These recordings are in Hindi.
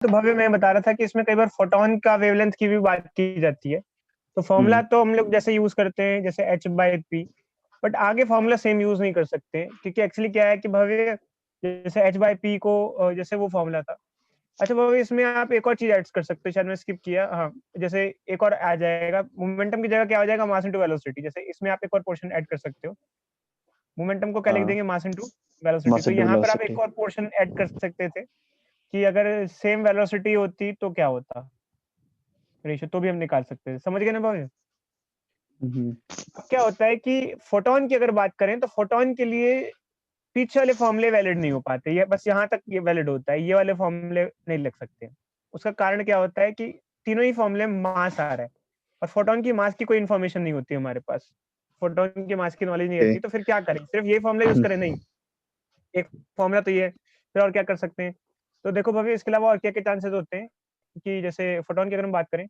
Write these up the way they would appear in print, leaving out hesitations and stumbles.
तो भव्य मैं बता रहा था कि इसमें कई बार फोटोन का वेवलेंथ की भी बात की जाती है। तो फॉर्मूला तो हम लोग जैसे यूज करते हैं जैसे h/p, बट आगे फॉर्मूला सेम यूज नहीं कर सकते क्योंकि एक्चुअली क्या है कि भव्य जैसे h/p को जैसे वो फॉर्मूला था। अच्छा भव्य इसमें आप एक और चीज ऐड कर सकते हो, शायद मैं स्किप किया। हाँ, जैसे एक और आ जाएगा मोमेंटम की जगह क्या हो जाएगा, मास इनटू वेलोसिटी। जैसे इसमें आप एक और पोर्शन ऐड कर सकते हो, मोमेंटम को क्या लिख देंगे, मास इनटू वेलोसिटी। मास तो इनटू यहाँ पर आप एक वेलोसिटी। और पोर्शन ऐड कर सकते थे कि अगर सेम वेलोसिटी होती तो क्या होता रेशियो, तो भी हम निकाल सकते थे। समझ गए ना भव्य? अब क्या होता है कि फोटोन की अगर बात करें तो फोटोन के लिए पीछे वाले फॉर्मूले वैलिड नहीं हो पाते, ये बस यहाँ तक ये वैलिड होता है, ये वाले फॉर्मूले नहीं लग सकते। उसका कारण क्या होता है कि तीनों ही फॉर्मूले मास आ रहा है और फोटोन की मास की कोई इन्फॉर्मेशन नहीं होती हमारे पास, फोटोन की मास की नॉलेज नहीं रहती। तो फिर क्या करें, सिर्फ ये फॉर्मूला यूज करें? नहीं, एक फॉर्मूला तो ये है, फिर और क्या कर सकते हैं? तो देखो भव्य इसके अलावा और क्या क्या चांसेस होते हैं कि जैसे फोटोन की अगर हम बात करें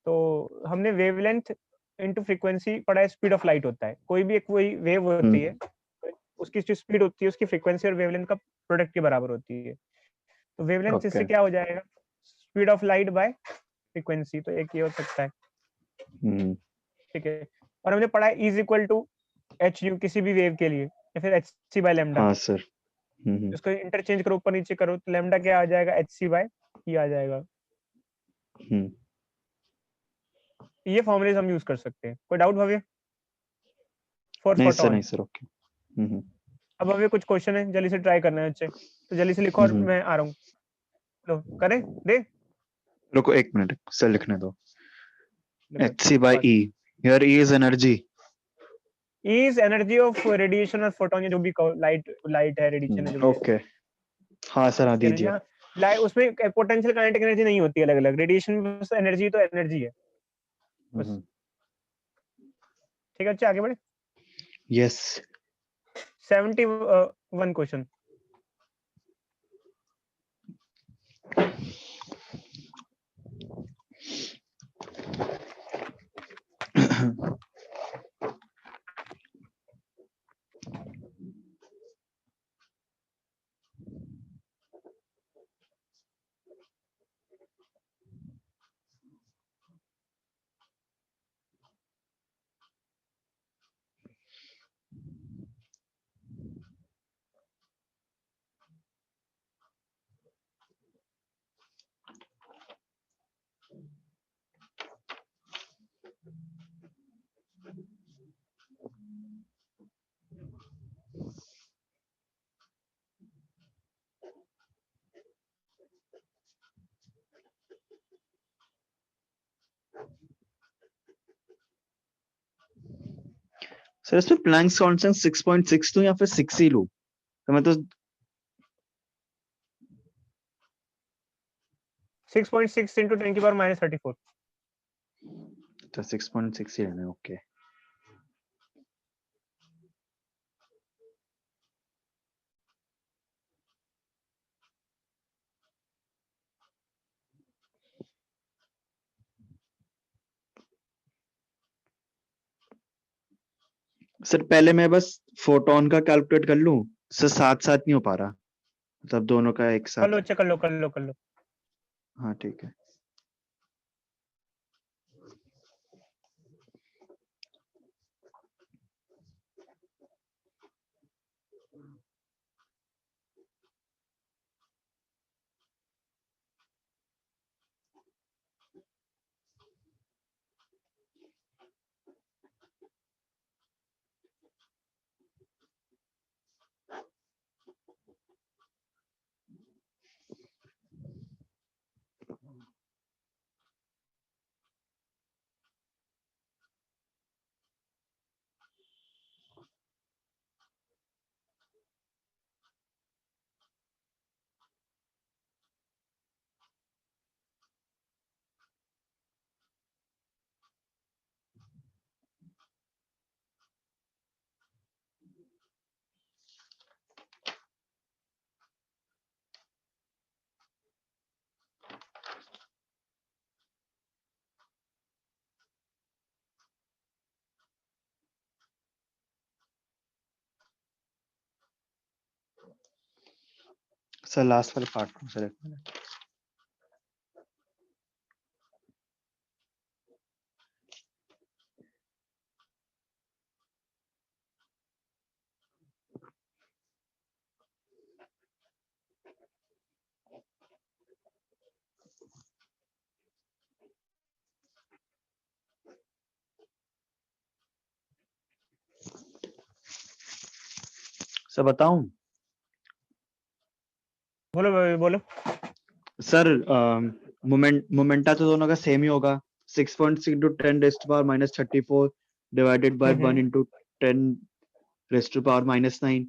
तो हमने वेवलेंथ इनटू फ्रीक्वेंसी पढ़ा है, स्पीड ऑफ लाइट होता है। कोई भी एक वही वेव होती है, उसकी जो स्पीड होती है उसकी फ्रीक्वेंसी और वेवलेंथ का प्रोडक्ट के बराबर होती है। तो वेवलेंथ ओके। इससे क्या हो जाएगा, speed of light by frequency. तो एक ये हो सकता है, ठीक है। और हमने पढ़ा है is equal to H U किसी भी वेव के लिए, या फिर एच सी बाय लेमडा। हाँ सर। इसको इंटरचेंज करो, ऊपर नीचे करो तो लेमडा क्या आ जाएगा, एच सी बाय ई आ जाएगा। ये फॉर्मुलेज हम यूज कर सकते हैं। कोई डाउट भव्य फॉर नहीं सर, फोटोन? नहीं सर, ओके। अब भव्य कुछ क्वेश्चन है, जल्दी से ट्राई करना है बच्चे, तो जल्दी से लिखो और मैं आ रहा हूँ। लो करें दे, रुको 1 मिनट सर, लिखने दो। लिखो hc by fast. e, here e is energy। Is energy of radiation और फोटोन, ये जो भी लाइट लाइट है, रेडिएशन है, जो भी है ओके। हाँ सर, हाँ उसकी एनर्जी। दीजिए। हाँ, लाइट उसमें पोटेंशियल काइनेटिक एनर्जी नहीं होती अलग अलग, रेडिएशन में बस एनर्जी तो एनर्जी है बस। ठीक है, अच्छा आगे बढ़े। यस। 71 क्वेश्चन। सर इसमें प्लैंक्स कांस्टेंट 6.6 लूं या फिर 6 ही लूं? तो मैं तो 6.6 इंटू 10⁻34। 6.6 ही लेना है, ओके। सर पहले मैं बस फोटोन का कैलकुलेट कर लूं। सर साथ साथ नहीं हो पा रहा, मतलब दोनों का एक कर लो, साथ। अच्छा कर लो कर लो कर लो। हाँ ठीक है। सर लास्ट वाले पार्ट में सर 1 मिनट। सर बताऊं? बोलो भाई, बोलो। सर मोमेंटा तो दोनों का सेम ही होगा। 6.6 into 10 raised to power minus 34 divided by 1 into 10 raised to power minus 9।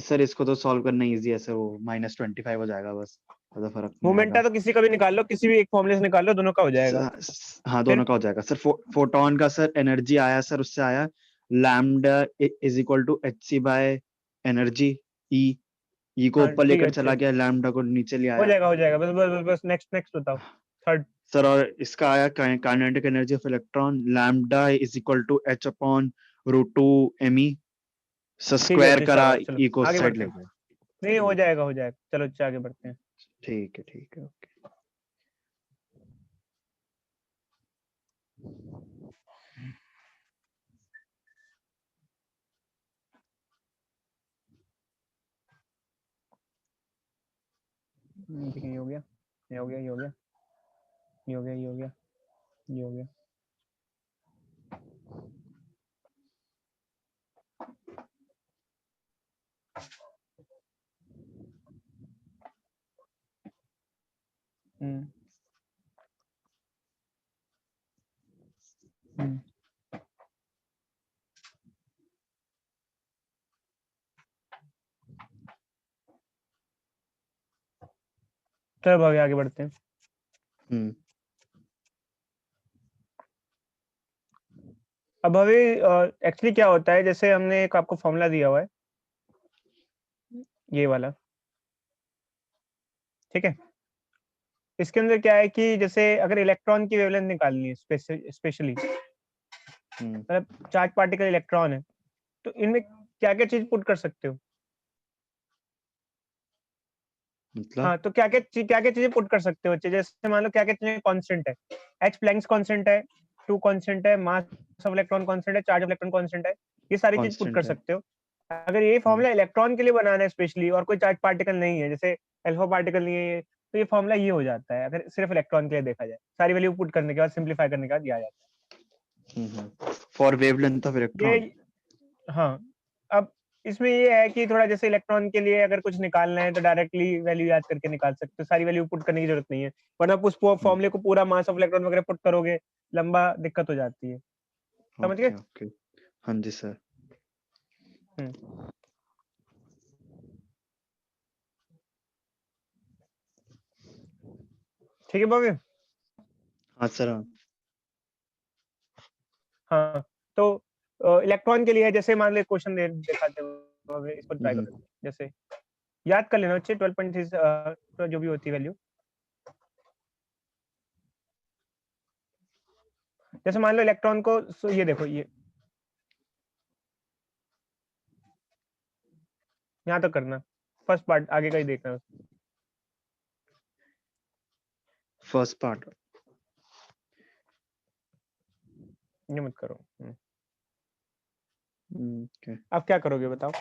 Sir इसको तो सॉल्व करना इजी है सर, वो -25 हो जाएगा बस, ज्यादा फर्क नहीं मोमेंटा आएगा। तो किसी का भी निकाल लो, किसी भी एक फॉर्मूले से निकाल लो, दोनों का हो जाएगा। हाँ फिर दोनों का हो जाएगा सर। फोटोन का सर एनर्जी आया सर, उससे आया lambda is equal to hc by energy E को हाँ ऊपर ठीक है, लेकर अच्छा चला गया, लैम्डा को नीचे ले हो आया जाएगा, हो जाएगा। बस बस बस बस, नेक्स्ट नेक्स्ट बताओ, थर्ड। सर। और इसका आया kinetic energy of electron lambda is equal to h upon √2 me। ठीक है, स्क्वायर अच्छा करा, चलो चलो ई को आगे साइड बढ़ते ले हैं। गया। नहीं, हो जाएगा हो जाएगा, चलो अच्छा आगे बढ़ते हैं। ठीक है ओके। ठीक है, ये हो गया, ये हो गया, ये हो गया, ये हो गया, ये हो गया, ये हो गया। चलो भाई आगे बढ़ते हैं। अब अभी एक्चुअली क्या होता है, जैसे हमने एक आपको फॉर्मूला दिया हुआ है, ये वाला, ठीक है। इसके अंदर क्या है कि जैसे अगर इलेक्ट्रॉन की वेवलेंथ निकालनी है स्पेशली, मतलब चार्ज पार्टिकल इलेक्ट्रॉन है, तो इनमें क्या क्या चीज पुट कर सकते हो? मतलब हाँ, तो क्या क्या चीजें पुट कर सकते हो? जैसे मान लो क्या क्या चीजें कांस्टेंट है, एच प्लैंक्स कांस्टेंट है, 2 कांस्टेंट है, मास ऑफ इलेक्ट्रॉन कांस्टेंट है, चार्ज ऑफ इलेक्ट्रॉन कांस्टेंट है, ये सारी चीज पुट कर कांस्टेंट है। सकते हो। अगर ये फॉर्मूला इलेक्ट्रॉन के लिए बनाना है स्पेशली, और कोई चार्ज पार्टिकल नहीं है, जैसे अल्फा पार्टिकल नहीं है, तो ये फॉर्मूला ये हो जाता है। अगर सिर्फ इलेक्ट्रॉन के लिए देखा जाए, सारी वैल्यू पुट करने के बाद, सिंप्लीफाई करने के बाद, ये आ जाता है। For wavelength of electron. ये हाँ, अब इसमें ये है कि थोड़ा जैसे इलेक्ट्रॉन के लिए अगर कुछ निकालना है तो डायरेक्टली वैल्यू याद करके निकाल सकते हो, सारी वैल्यू पुट करने की जरूरत नहीं है, वरना उस फॉर्मूले को पूरा मास ऑफ इलेक्ट्रॉन वगैरह पुट करोगे, लंबा दिक्कत हो जाती है। समझ गए? ओके हाँ जी सर। ठीक है बॉबी। हाँ सर। हाँ, तो इलेक्ट्रॉन के लिए जैसे मान लो क्वेश्चन दिखाते हैं, इसको ट्राई करो। जैसे याद कर लेना बच्चे, 12.3 जो भी होती है वैल्यू। जैसे मान लो इलेक्ट्रॉन को, ये देखो, ये यहाँ तक करना, फर्स्ट पार्ट, आगे का ही देखना। फर्स्ट पार्ट ये मत करो। ओके। अब क्या करोगे बताओ?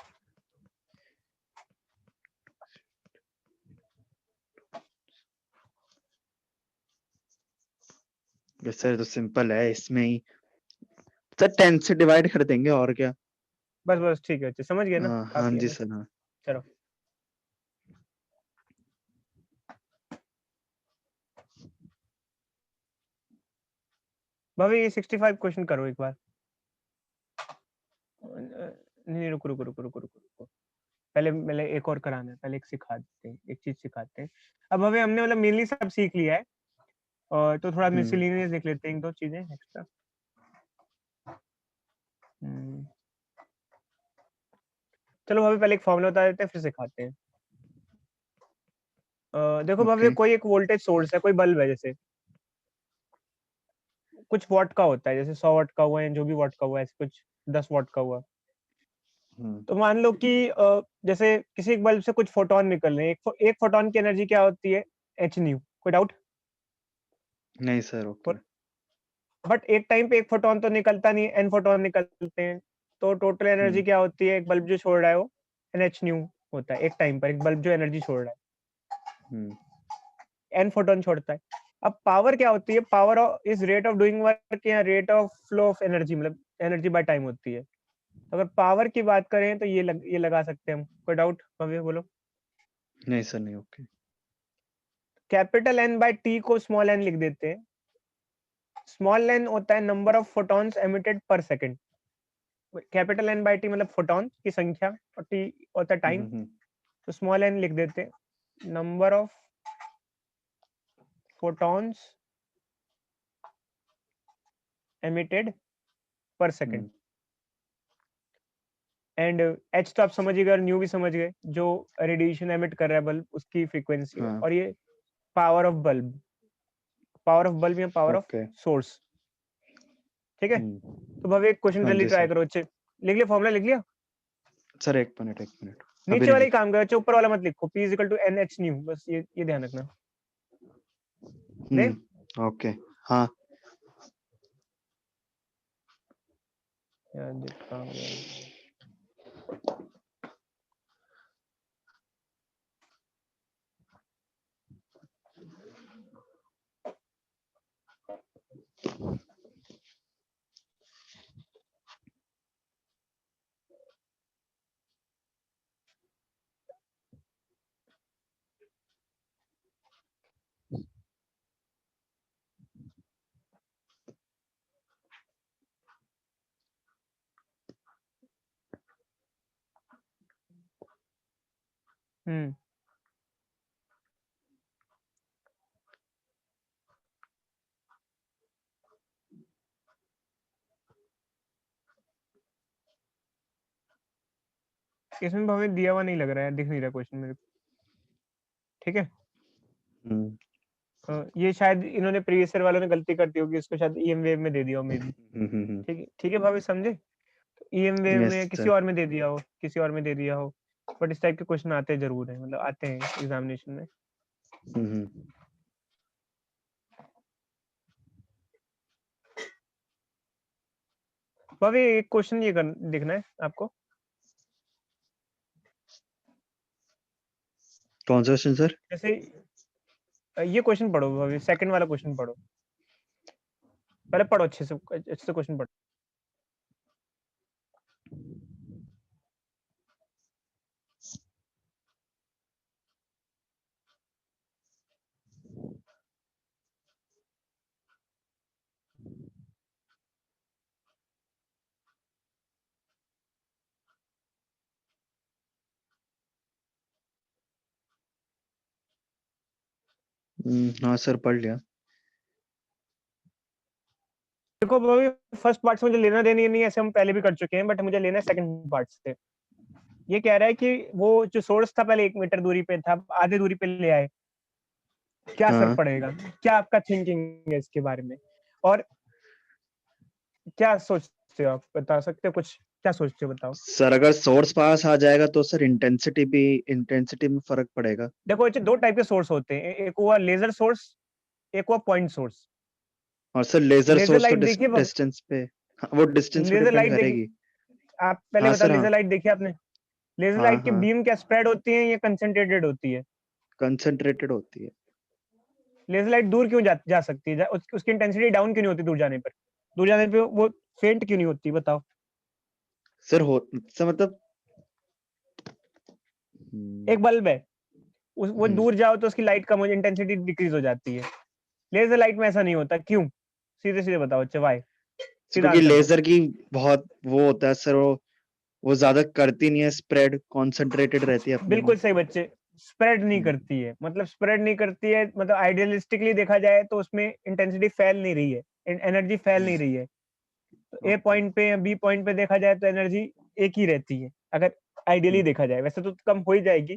सर तो सिंपल है, इसमें ही सर 10 से डिवाइड कर देंगे और क्या। बस बस ठीक है, समझ गए ना, हाँ काफी है जी ना। सर। हाँ चलो भाभी, ये 65 क्वेश्चन करो एक बार। नहीं, रुको रुको रुको रुको रुको रुको, पहले एक और कराना है, पहले एक सिखा देते हैं, एक चीज सिखाते हैं। अब हमें हमने मतलब मेनली सब सीख लिया है, और तो थोड़ा मिसलिनियस देख लेते हैं, 1-2 चीजें एक्स्ट्रा। चलो भाभी, पहले एक फॉर्मूला बता देते हैं, फिर सिखाते हैं। देखो भाभी, कोई एक वोल्टेज सोर्स है, कोई बल्ब है, जैसे कुछ वॉट का होता है, जैसे 100 वॉट का हुआ है, जो भी वॉट का हुआ है, ऐसे कुछ 10 वॉट का हुआ। तो मान लो कि जैसे किसी एक बल्ब से कुछ फोटोन निकल रहे हैं, एक फोटोन की एनर्जी क्या होती है? h new. कोई डाउट? नहीं सर ओके। बट एक टाइम पे एक फोटोन तो निकलता नहीं, n फोटोन निकलते हैं, तो टोटल एनर्जी क्या होती है? एक बल्ब जो छोड़ रहा है वो nh न्यू होता है, एक टाइम पर एक बल्ब जो एनर्जी छोड़ रहा है, n फोटोन छोड़ता है। अब पावर क्या होती है? Power is rate of doing work या rate of flow of energy, मतलब एनर्जी बाय टाइम होती है। तो अगर पावर की बात करें तो ये लगा सकते हैं हम। कोई डाउट भव्य, बोलो। नहीं सर, नहीं, okay. Capital N by T को स्मॉल n लिख देते हैं। स्मॉल n होता है number of photons emitted per second. Capital N by T मतलब फोटॉन की संख्या और T होता है टाइम, तो स्मॉल n लिख देते हैं। Number of photons emitted per second. And h तो आप समझ ही गए और न्यू भी समझ गए, जो रेडिएशन एमिट कर रहा है बल्ब उसकी फ्रीक्वेंसी है। हाँ। और ये power of bulb, power of bulb या पावर ऑफ ओके। सोर्स। ठीक है, तो भव्य एक क्वेश्चन हाँ जल्दी जी ट्राई सर। करो बच्चे। लिख लिया फॉर्मूला, लिख लिया? सर एक मिनट अभी नीचे नहीं वाला ही लिखा। काम करो बच्चे, ऊपर वाला मत लिखो। P is equal to NH nu, बस ये ध्यान रखना। दे ओके। हाँ। यार देख कहाँ गया। हम्म इसमें भव्य दिया हुआ नहीं लग रहा है, दिख नहीं रहा क्वेश्चन मेरे को। ठीक है, ये शायद इन्होंने प्रीवियस ईयर वालों ने गलती कर दी होगी, इसको शायद EM वेव में दे दिया हो मे बी। ठीक है, ठीक है भव्य, समझे? तो EM वेव यस में किसी सर। और में दे दिया हो, किसी और में दे दिया हो, बट इस टाइप के क्वेश्चन आते जरूर है, मतलब आते हैं एग्जामिनेशन में। भव्य एक क्वेश्चन ये देखना है आपको। कौन सा क्वेश्चन सर? जैसे ये क्वेश्चन पढ़ो भव्य, सेकंड वाला क्वेश्चन पढ़ो। पहले पढ़ो अच्छे से क्वेश्चन पढ़ो। हाँ सर, पढ़ लिया। देखो भव्य, फर्स्ट पार्ट से मुझे लेना देनी नहीं है, ऐसे हम पहले भी कर चुके हैं, बट मुझे लेना है सेकंड पार्ट से। ये कह रहा है कि वो जो सोर्स था पहले 1 मीटर दूरी पे था, आधे दूरी पे ले आए, क्या असर हाँ पड़ेगा? क्या आपका थिंकिंग है इसके बारे में, और क्या सोचते हो आप? बता सकते हो कुछ? क्या सोचते हो बताओ। सर, अगर सोर्स पास आ जाएगा तो सर इंटेंसिटी में फर्क पड़ेगा। देखो दो टाइप के सोर्स होते हैं, एक हुआ लेजर सोर्स, एक हुआ पॉइंट सोर्स। और सर लेजर लेजर सोर्स तो लाइट देखिए, डिस्टेंस पे, हाँ, वो डिस्टेंस पे लेजर डिपेंड लाइट देखिए, करेगी। आप पहले हाँ बताओ, सर, हाँ। लेजर लाइट देखी आपने? लेजर हाँ लाइट की हाँ, बीम क्या स्प्रेड होती है या कंसंट्रेटेड होती है? कंसंट्रेटेड होती है। लेजर लाइट दूर क्यों जा सकती है? उसकी इंटेंसिटी डाउन क्यों नहीं होती दूर जाने पर? दूर जाने पे वो फेंट क्यों नहीं होती, बताओ। सर मतलब एक बल्ब है, वो दूर जाओ तो उसकी लाइट कम हो, इंटेंसिटी डिक्रीज हो जाती है। लेजर लाइट में ऐसा नहीं होता, क्यों? सीधे सीधे बताओ बच्चे, वाई? सीधा क्योंकि आंसर दो। लेजर की बहुत वो होता है सर, वो ज्यादा करती नहीं है स्प्रेड, कॉन्सेंट्रेटेड रहती है अपने में। बिल्कुल सही बच्चे, स्प्रेड नहीं करती है, मतलब स्प्रेड नहीं करती है, मतलब आइडियलिस्टिकली देखा जाए तो उसमें इंटेंसिटी फैल नहीं रही है, एनर्जी फैल नहीं रही है। तो ए ओके। पॉइंट पे या बी पॉइंट पे देखा जाए तो एनर्जी एक ही रहती है, अगर आइडियली देखा जाए। वैसे तो कम हो ही जाएगी,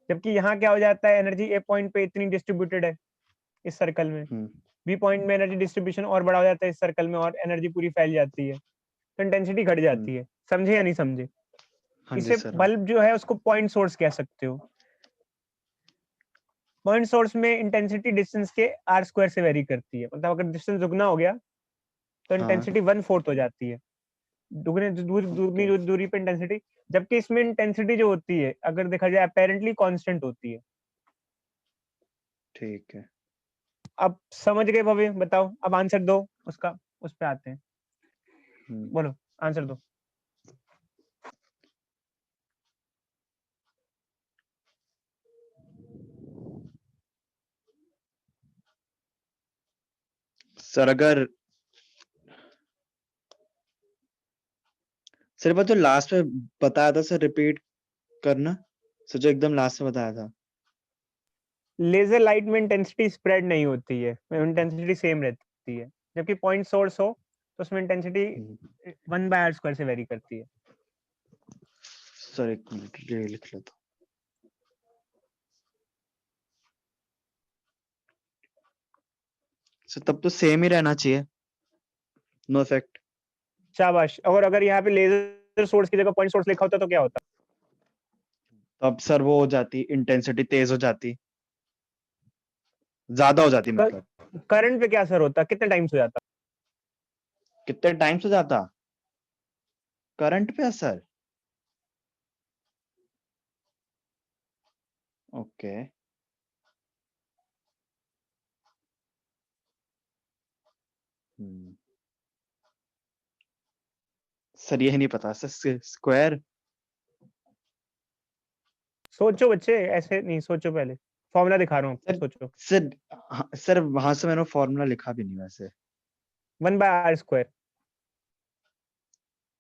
जबकि यहाँ क्या हो जाता है, एनर्जी ए पॉइंट पे इतनी डिस्ट्रीब्यूटेड है इस सर्कल में, बी पॉइंट में एनर्जी डिस्ट्रीब्यूशन और बड़ा हो जाता है इस सर्कल में, और एनर्जी पूरी फैल जाती है, तो इंटेंसिटी घट जाती है। समझे या नहीं समझे? हाँ जी इसे सर, हाँ। बल्ब जो है उसको पॉइंट सोर्स कह सकते हो। पॉइंट सोर्स में इंटेंसिटी डिस्टेंस के आर स्क्वायर से वेरी करती है, मतलब अगर डिस्टेंस दुगना हो गया तो हाँ। इंटेंसिटी 1/4 हो जाती है, दुगनी ओके। दूरी पे इंटेंसिटी। जबकि इसमें इंटेंसिटी जो होती है, अगर देखा जाए, अपेरेंटली कांस्टेंट होती है। ठीक है। अब समझ गए भव्य? बताओ अब आंसर दो उसका, उस पे आते हैं। बोलो आंसर दो। सर अगर सर बात जो लास्ट में बताया था सर, रिपीट करना सर, जो एकदम लास्ट में बताया था। लेजर लाइट में इंटेंसिटी स्प्रेड नहीं होती है, इंटेंसिटी सेम रहती है, जबकि पॉइंट सोर्स हो तो उसमें इंटेंसिटी 1/r² से वेरी करती है। सर एक मिनट ये लिख लेता हूँ। सर तब तो सेम ही रहना चाहिए, नो इफेक्ट। शाबाश। और अगर यहाँ पे लेजर सोर्स की जगह पॉइंट सोर्स लिखा होता तो क्या होता? तब सर वो हो जाती, इंटेंसिटी तेज हो जाती, ज्यादा हो जाती मतलब। करंट पे क्या असर होता, कितने टाइम्स हो जाता? कितने टाइम से जाता करंट पे असर? ओके। सर ये नहीं पता सर, स्क्वायर। सोचो बच्चे, ऐसे नहीं सोचो, पहले फॉर्मूला दिखा रहा हूँ, सर सोचो। सर हाँ, सर वहां से मैंने फॉर्मूला लिखा भी नहीं वैसे। 1/r²।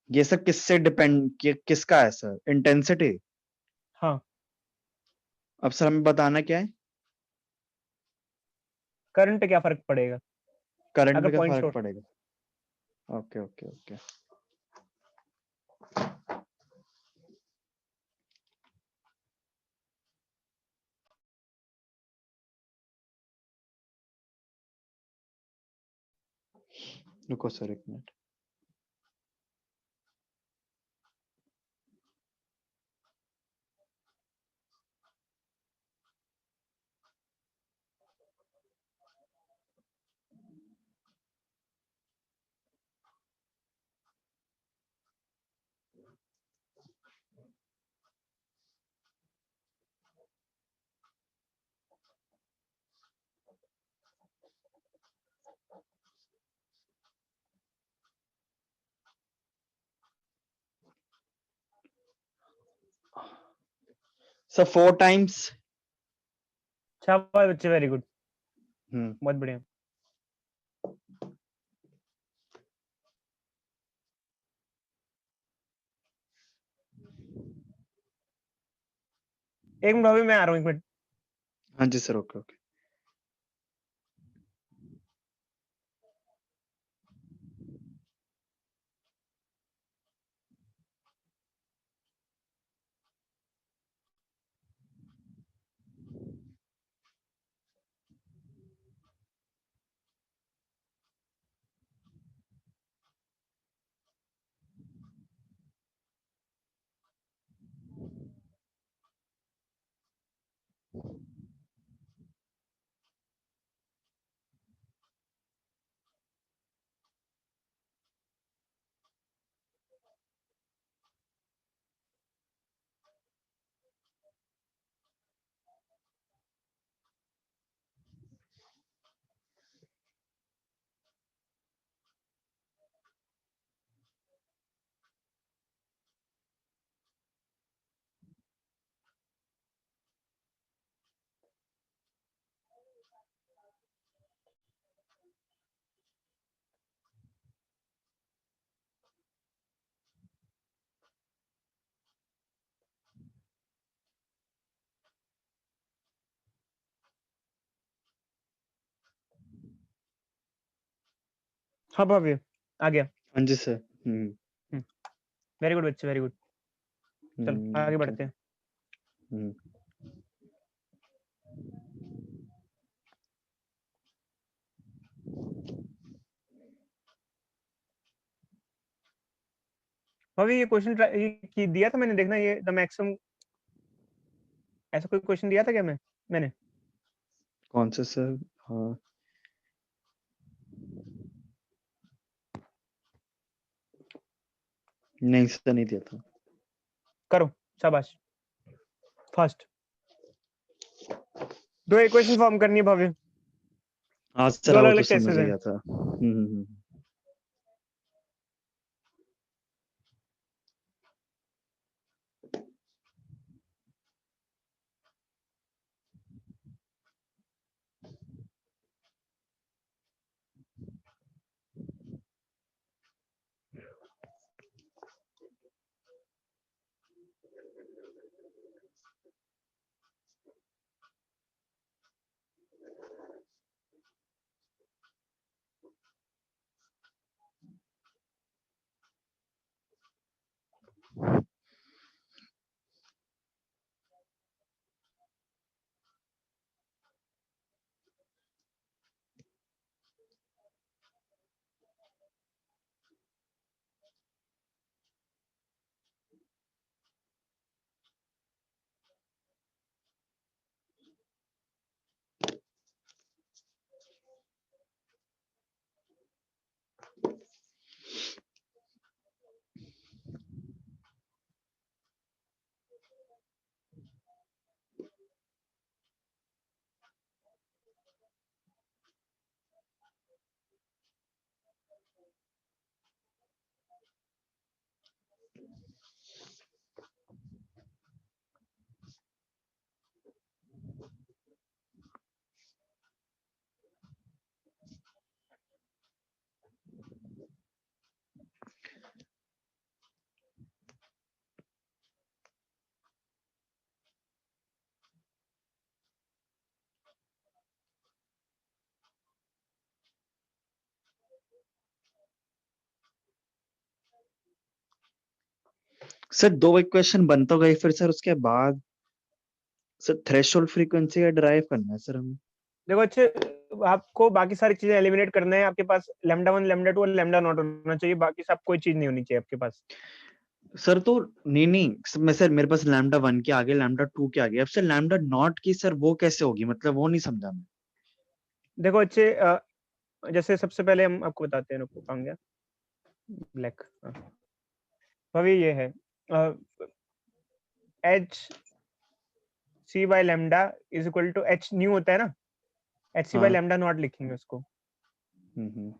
ये सब किससे डिपेंड, किसका है सर? इंटेंसिटी। हाँ, अब सर हमें बताना क्या है? करंट पे क्या फर्क पड़ेगा करंट अगर में क्या पॉइंट फर्क सोर्स? पड़ेगा? Okay okay okay. रुको सर एक मिनट। Sir 4 times. शाबाश बच्चे, वेरी गुड, हम्म। बहुत बढ़िया। एक मिनट भाभी, मैं आ रहा हूँ, एक मिनट। हाँ जी सर, ओके ओके। हाँ भाभी, आ गया। हाँ जी सर। वेरी गुड बच्चे, वेरी गुड। चलो आगे ओके। बढ़ते हैं। भाभी ये क्वेश्चन ये दिया था मैंने, देखना ये द मैक्सिमम, ऐसा कोई क्वेश्चन दिया था क्या मैंने? कौन सा सर? हाँ नहीं सर, नहीं दिया था। करो, शाबाश, फर्स्ट। दो इक्वेशन फॉर्म करनी है भाभी, हाँ सर, दो अलग वो तो अलग सब केसेस मुझे हैं। याद था। सर 2 इक्वेशन बन तो गई, फिर सर उसके बाद सर थ्रेशोल्ड फ्रीक्वेंसी का डिराइव करना है सर हमें। देखो अच्छे, आपको बाकी सारी चीजें एलिमिनेट करना है। आपके पास लैम्डा 1 लैम्डा 2 और लैम्डा नॉट होना चाहिए, बाकी सब कोई चीज नहीं होनी चाहिए आपके पास। सर तो नहीं मैं सर मेरे पास लैम्डा 1 के आगे लैम्डा 2 के आगे, अब सर लैम्डा नॉट की सर वो कैसे होगी, मतलब वो नहीं समझा मैं। देखो अच्छे, जैसे सबसे पहले हम आपको बताते हैं, रुको कहाँ गया ब्लैक, अभी ये है H C by lambda is equal to H nu होता है ना, एच सी बाय हाँ। लैम्डा नॉट लिखेंगे उसको, हम्म।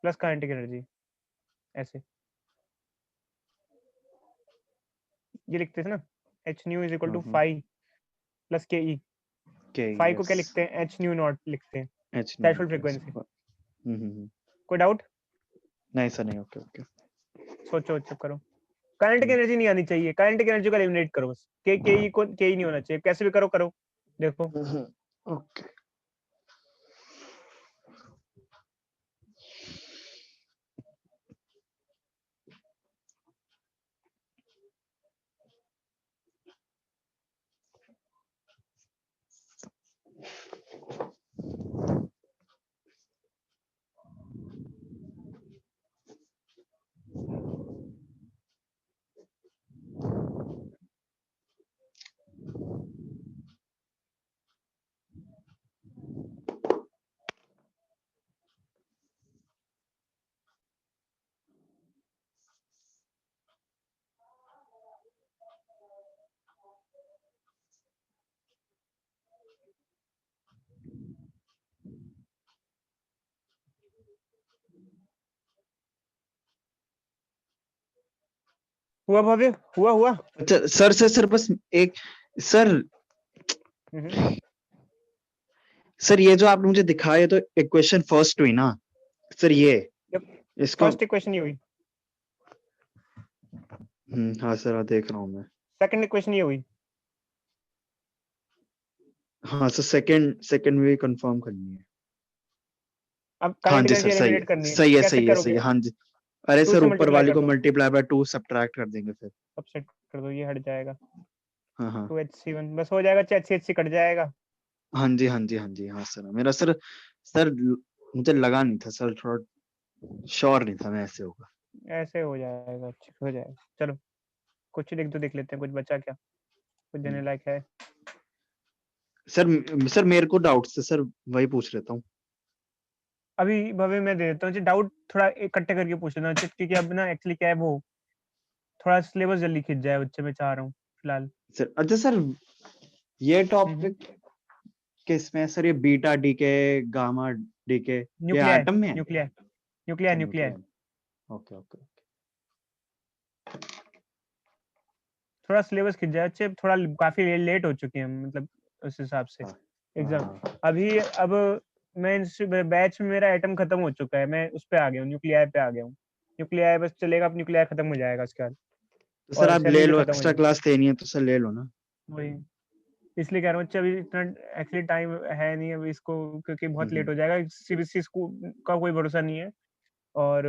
प्लस काइनेटिक एनर्जी, ऐसे ये लिखते थे ना, H nu is equal to five plus K E. के फाइव को यस क्या लिखते हैं, एच न्यू नॉट लिखते हैं, H threshold not yes. Frequency. कोई डाउट? नहीं सर नहीं, ओके ओके। सोचो चुप करो। काइनेटिक एनर्जी नहीं आनी चाहिए, काइनेटिक एनर्जी को एलिमिनेट करो बस, के ई को के ई नहीं होना चाहिए, कैसे भी करो करो। देखो ओके। हुआ भव्य, हुआ हुआ। अच्छा सर सर सर बस एक सर सर ये जो आपने मुझे दिखाया तो इक्वेशन फर्स्ट हुई ना सर, ये इसको फर्स्ट इक्वेशन ये हुई, हाँ सर देख रहा हूँ मैं। सेकंड इक्वेशन ये हुई। हाँ सर सेकंड भी कंफर्म करनी है। अब हाँ काइनेटिक जी एनर्जी सर सही है, एलिमिनेट करनी है, सही है कैसे सही है सही करोगे? है, हाँ जी। अरे टू सर से ऊपर मल्टीप्लाई वाली कर को दो, मल्टीप्लाई बाय 2 सब्ट्रैक्ट कर देंगे फिर। सबसेट कर दो, ये हट जाएगा, हाँ हाँ 2HC1 बस हो जाएगा, HCHC कट जाएगा। हाँ जी हाँ जी हाँ जी हाँ सर मेरा सर सर मुझे लगा नहीं था सर, थोड़ा श्योर नहीं था मैं ऐसे होगा। ऐसे हो जाएगा, अच्छा हो जाएगा। चलो कुछ लिख दो, देख लेते हैं कुछ बचा क्या, कुछ देने लायक है। सर मेरे को डाउट्स थे सर, वही पूछ लेता हूँ। अभी भव्य मैं दे देता हूँ डाउट, थोड़ा इकट्ठे करके पूछ लेता हूँ, क्योंकि अब ना एक्चुअली क्या है, वो थोड़ा सिलेबस जल्दी खिंच जाए बच्चे, मैं चाह रहा हूँ फिलहाल। सर अच्छा सर ये टॉपिक किस में है सर, ये बीटा डीके गामा डीके ये न्यूक्लियर एटम में है? न्यूक्लियर न्यूक्लियर अच्छा न्यूक्लियर न्यूक्लियर, ओके ओके। थोड़ा सिलेबस खिंच जाए अच्छे, थोड़ा काफी लेट हो चुके हैं मतलब उस हिसाब से हाँ एग्जाम। हाँ अभी अब मैं बैच में मेरा एटम खत्म हो चुका है, मैं उस पे आ गया हूँ, न्यूक्लियर पे आ गया हूँ। न्यूक्लियर बस चलेगा, अब न्यूक्लियर खत्म हो जाएगा उसके बाद, तो सर और आप सेमी ले भी लो, खत्म हो एक्स्ट्रा जाएगा। क्लास लेनी है तो सर ले लो ना। वही इसलिए कह रहा हूँ अच्छा, अभी इतना एक्चुअली टाइम है नहीं अभी इसको, क्योंकि बहुत लेट हो जाएगा। सीबीएसई स्कूल का कोई भरोसा नहीं है, और